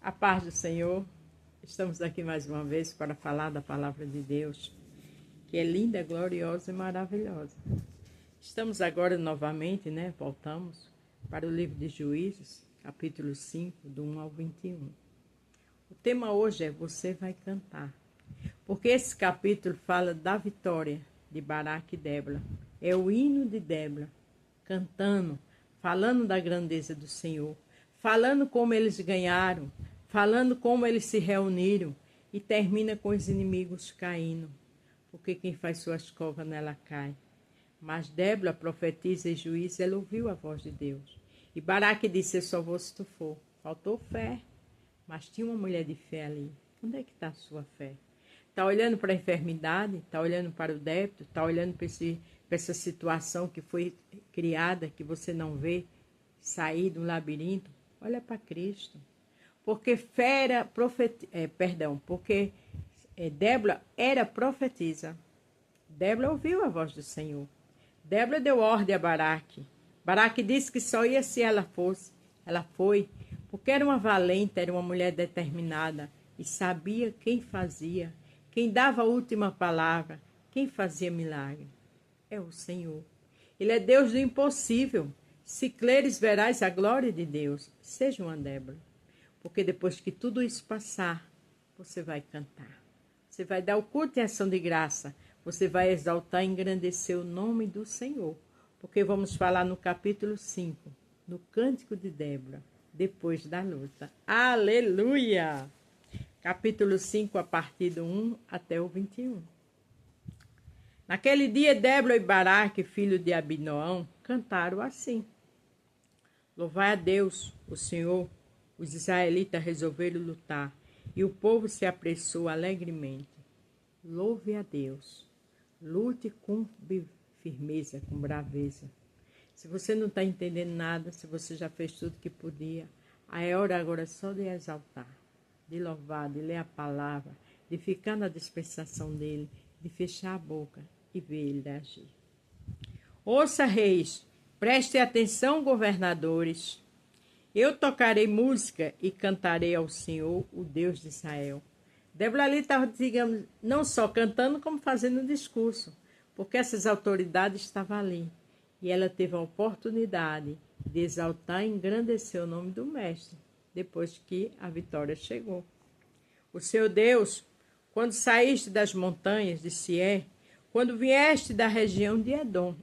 A paz do Senhor, estamos aqui mais uma vez para falar da palavra de Deus, que é linda, gloriosa e maravilhosa. Estamos agora novamente, voltamos para o livro de Juízes, capítulo 5, do 1 ao 21. O tema hoje é Você vai cantar, porque esse capítulo fala da vitória de Baraque e Débora. É o hino de Débora, cantando, falando da grandeza do Senhor, falando como eles ganharam, falando como eles se reuniram, e termina com os inimigos caindo, porque quem faz suas covas nela cai. Mas Débora, profetiza e juiz, ela ouviu a voz de Deus. E Baraque disse: eu só vou se tu for. Faltou fé, mas tinha uma mulher de fé ali. Onde é que está a sua fé? Está olhando para a enfermidade? Está olhando para o débito? Está olhando para essa situação que foi criada, que você não vê sair do labirinto? Olha para Cristo. Porque Débora era profetisa. Débora ouviu a voz do Senhor. Débora deu ordem a Baraque. Baraque disse que só ia se ela fosse. Ela foi, porque era uma valente, era uma mulher determinada e sabia quem fazia, quem dava a última palavra, quem fazia milagre. É o Senhor. Ele é Deus do impossível. Se creres, verás a glória de Deus. Seja uma Débora. Porque depois que tudo isso passar, você vai cantar. Você vai dar o culto e ação de graça. Você vai exaltar e engrandecer o nome do Senhor. Porque vamos falar no capítulo 5, no Cântico de Débora, depois da luta. Aleluia! Capítulo 5, a partir do 1 até o 21. Naquele dia, Débora e Baraque, filho de Abinoão, cantaram assim: Louvai a Deus, o Senhor. Os israelitas resolveram lutar, e o povo se apressou alegremente. Louve a Deus. Lute com firmeza, com braveza. Se você não está entendendo nada, se você já fez tudo que podia, é hora agora só de exaltar, de louvar, de ler a palavra, de ficar na dispensação dele, de fechar a boca e ver ele agir. Ouça, reis, preste atenção, governadores. Eu tocarei música e cantarei ao Senhor, o Deus de Israel. Débora ali estava, digamos, não só cantando, como fazendo um discurso, porque essas autoridades estavam ali. E ela teve a oportunidade de exaltar e engrandecer o nome do Mestre, depois que a vitória chegou. O seu Deus, quando saíste das montanhas de Sié, quando vieste da região de Edom,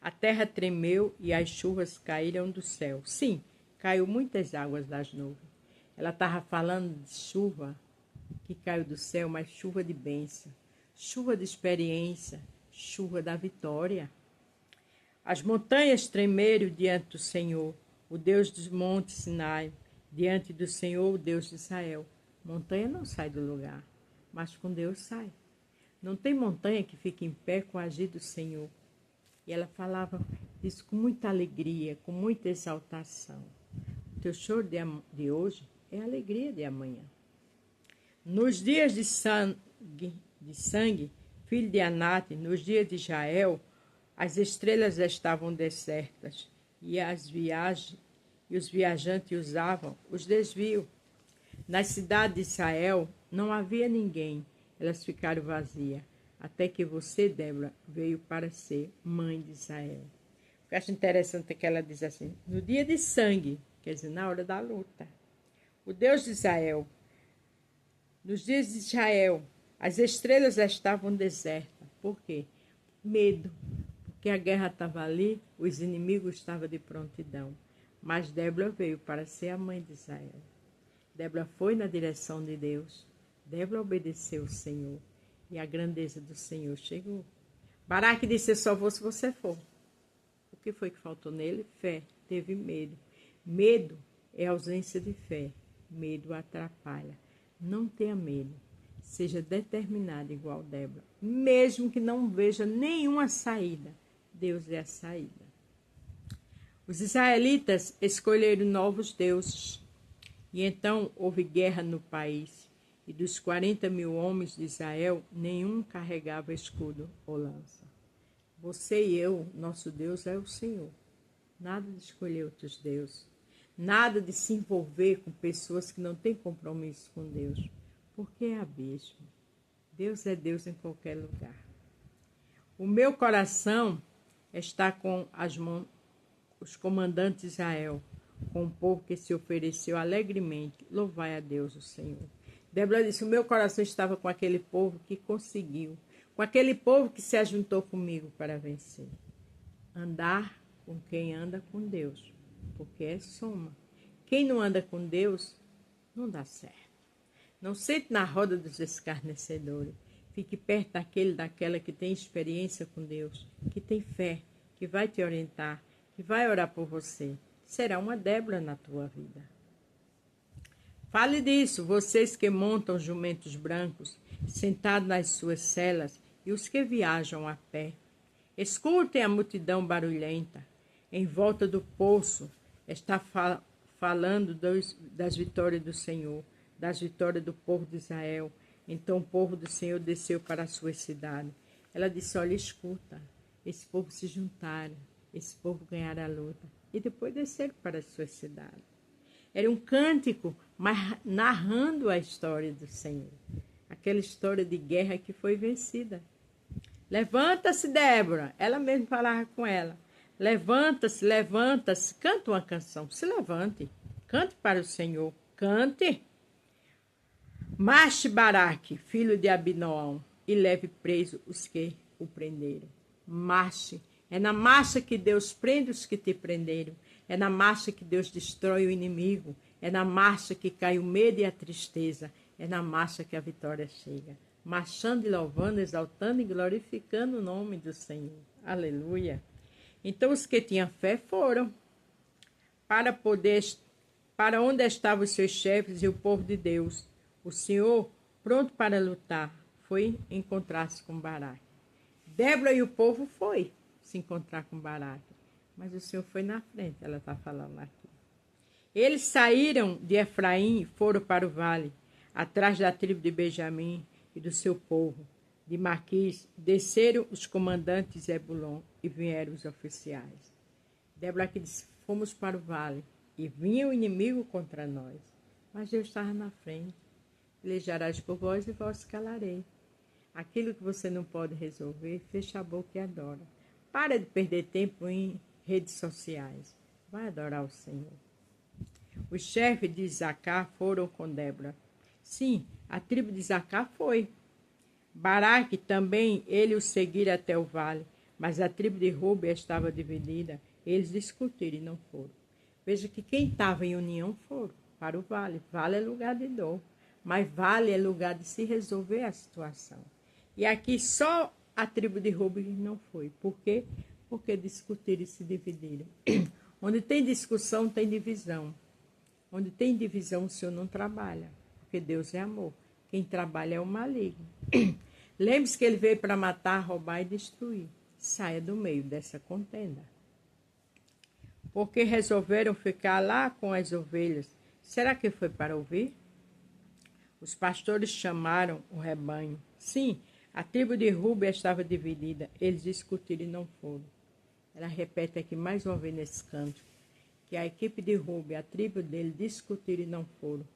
a terra tremeu e as chuvas caíram do céu. Sim, caiu muitas águas das nuvens. Ela estava falando de chuva que caiu do céu, mas chuva de bênção, chuva de experiência, chuva da vitória. As montanhas tremeram diante do Senhor, o Deus dos montes Sinai, diante do Senhor, o Deus de Israel. Montanha não sai do lugar, mas com Deus sai. Não tem montanha que fique em pé com o agir do Senhor. E ela falava isso com muita alegria, com muita exaltação. O teu choro de hoje é a alegria de amanhã. Nos dias de sangue, filho de Anate, nos dias de Israel, as estrelas estavam desertas e os viajantes usavam os desvios. Na cidade de Israel não havia ninguém, elas ficaram vazias. Até que você, Débora, veio para ser mãe de Israel. O que eu acho interessante é que ela diz assim, no dia de sangue, quer dizer, na hora da luta. O Deus de Israel, nos dias de Israel, as estrelas estavam desertas. Por quê? Medo. Porque a guerra estava ali, os inimigos estavam de prontidão. Mas Débora veio para ser a mãe de Israel. Débora foi na direção de Deus. Débora obedeceu o Senhor. E a grandeza do Senhor chegou. Baraque disse: eu só vou se você for. O que foi que faltou nele? Fé. Teve medo. Medo é ausência de fé. Medo atrapalha. Não tenha medo. Seja determinado igual Débora. Mesmo que não veja nenhuma saída, Deus é a saída. Os israelitas escolheram novos deuses. E então houve guerra no país. E dos 40.000 homens de Israel, nenhum carregava escudo ou lança. Você e eu, nosso Deus é o Senhor. Nada de escolher outros deuses. Nada de se envolver com pessoas que não têm compromisso com Deus. Porque é abismo. Deus é Deus em qualquer lugar. O meu coração está com os comandantes de Israel, com o povo que se ofereceu alegremente. Louvai a Deus, o Senhor. Débora disse, o meu coração estava com aquele povo que conseguiu, com aquele povo que se ajuntou comigo para vencer. Andar com quem anda com Deus, porque é soma. Quem não anda com Deus, não dá certo. Não sente na roda dos escarnecedores. Fique perto daquela que tem experiência com Deus, que tem fé, que vai te orientar, que vai orar por você. Será uma Débora na tua vida. Fale disso, vocês que montam jumentos brancos, sentados nas suas celas, e os que viajam a pé. Escutem a multidão barulhenta. Em volta do poço está falando das vitórias do Senhor, das vitórias do povo de Israel. Então o povo do Senhor desceu para a sua cidade. Ela disse, olha, escuta, esse povo se juntaram, esse povo ganharam a luta. E depois desceram para a sua cidade. Era um cântico, mas narrando a história do Senhor. Aquela história de guerra que foi vencida. Levanta-se, Débora. Ela mesma falava com ela. Levanta-se, levanta-se. Canta uma canção. Se levante. Cante para o Senhor. Cante. Marche Baraque, filho de Abinoão, e leve preso os que o prenderam. Marche. É na marcha que Deus prende os que te prenderam. É na marcha que Deus destrói o inimigo. É na marcha que cai o medo e a tristeza. É na marcha que a vitória chega. Marchando e louvando, exaltando e glorificando o nome do Senhor. Aleluia. Então os que tinham fé foram para onde estavam os seus chefes e o povo de Deus. O Senhor, pronto para lutar, foi encontrar-se com Baraque. Débora e o povo foi se encontrar com Baraque. Mas o Senhor foi na frente, ela está falando aqui. Eles saíram de Efraim e foram para o vale, atrás da tribo de Benjamim e do seu povo. De Maquis, desceram os comandantes de Zebulon e vieram os oficiais. Débora aqui disse, fomos para o vale e vinha o inimigo contra nós. Mas Deus estava na frente. Pelejarás por vós e vós calarei. Aquilo que você não pode resolver, fecha a boca e adora. Para de perder tempo em redes sociais. Vai adorar o Senhor. Os chefes de Isacar foram com Débora. Sim, a tribo de Isacar foi. Baraque também, ele o seguira até o vale. Mas a tribo de Rúben estava dividida. Eles discutiram e não foram. Veja que quem estava em união foram para o vale. Vale é lugar de dor. Mas vale é lugar de se resolver a situação. E aqui só a tribo de Rúben não foi. Por quê? Porque discutiram e se dividiram. Onde tem discussão, tem divisão. Onde tem divisão, o Senhor não trabalha. Porque Deus é amor. Quem trabalha é o maligno. Lembre-se que ele veio para matar, roubar e destruir. Saia do meio dessa contenda. Porque resolveram ficar lá com as ovelhas. Será que foi para ouvir? Os pastores chamaram o rebanho. Sim, a tribo de Rúben estava dividida. Eles discutiram e não foram. Ela repete aqui mais uma vez nesse canto. Que a equipe de Rúben, a tribo dele, discutiram e não foram.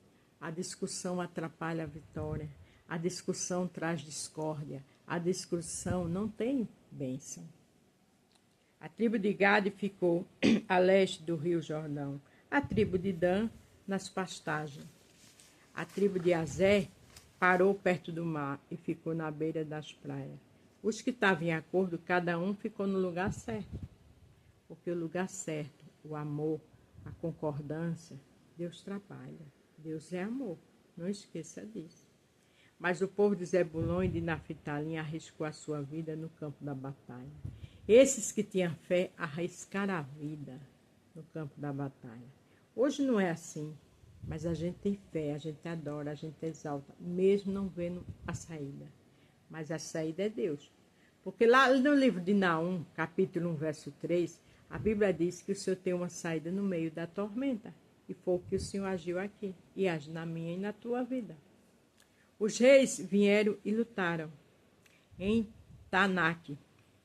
A discussão atrapalha a vitória. A discussão traz discórdia. A discussão não tem bênção. A tribo de Gade ficou a leste do rio Jordão. A tribo de Dan nas pastagens. A tribo de Azé parou perto do mar e ficou na beira das praias. Os que estavam em acordo, cada um ficou no lugar certo. Porque o lugar certo, o amor, a concordância, Deus trabalha. Deus é amor. Não esqueça disso. Mas o povo de Zebulon e de Naphtali arriscou a sua vida no campo da batalha. Esses que tinham fé arriscaram a vida no campo da batalha. Hoje não é assim. Mas a gente tem fé, a gente adora, a gente exalta, mesmo não vendo a saída. Mas a saída é Deus. Porque lá no livro de Naum, capítulo 1, verso 3, a Bíblia diz que o Senhor tem uma saída no meio da tormenta. E foi o que o Senhor agiu aqui. E age na minha e na tua vida. Os reis vieram e lutaram em Tanaque,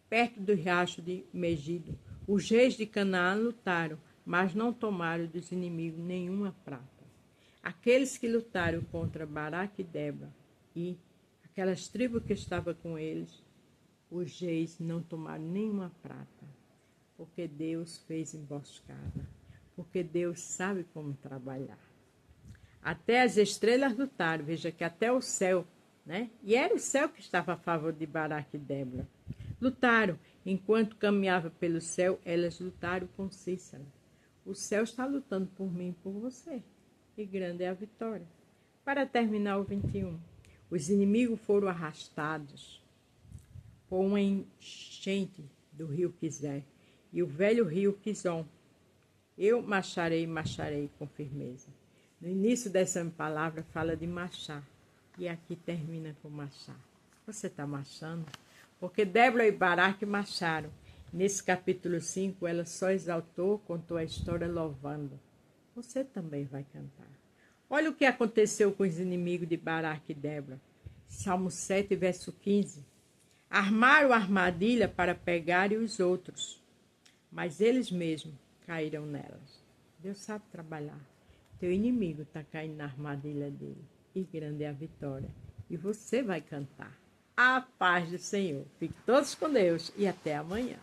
perto do riacho de Megido. Os reis de Canaã lutaram mas não tomaram dos inimigos nenhuma prata. Aqueles que lutaram contra Baraque e Débora e aquelas tribos que estavam com eles, os reis não tomaram nenhuma prata, porque Deus fez emboscada, porque Deus sabe como trabalhar. Até as estrelas lutaram, veja que até o céu, né? E era o céu que estava a favor de Baraque e Débora. Lutaram, enquanto caminhava pelo céu, elas lutaram com Cícera. O céu está lutando por mim e por você, e grande é a vitória. Para terminar o 21, os inimigos foram arrastados por uma enchente do rio Quizé, e o velho rio Quizon. Eu marcharei com firmeza. No início dessa palavra fala de marchar, e aqui termina com marchar. Você está marchando? Porque Débora e Baraque marcharam. Nesse capítulo 5, ela só exaltou, contou a história louvando. Você também vai cantar. Olha o que aconteceu com os inimigos de Baraque e Débora. Salmo 7, verso 15. Armaram armadilha para pegarem os outros, mas eles mesmos caíram nelas. Deus sabe trabalhar. Teu inimigo está caindo na armadilha dele. E grande é a vitória. E você vai cantar. A paz do Senhor. Fique todos com Deus e até amanhã.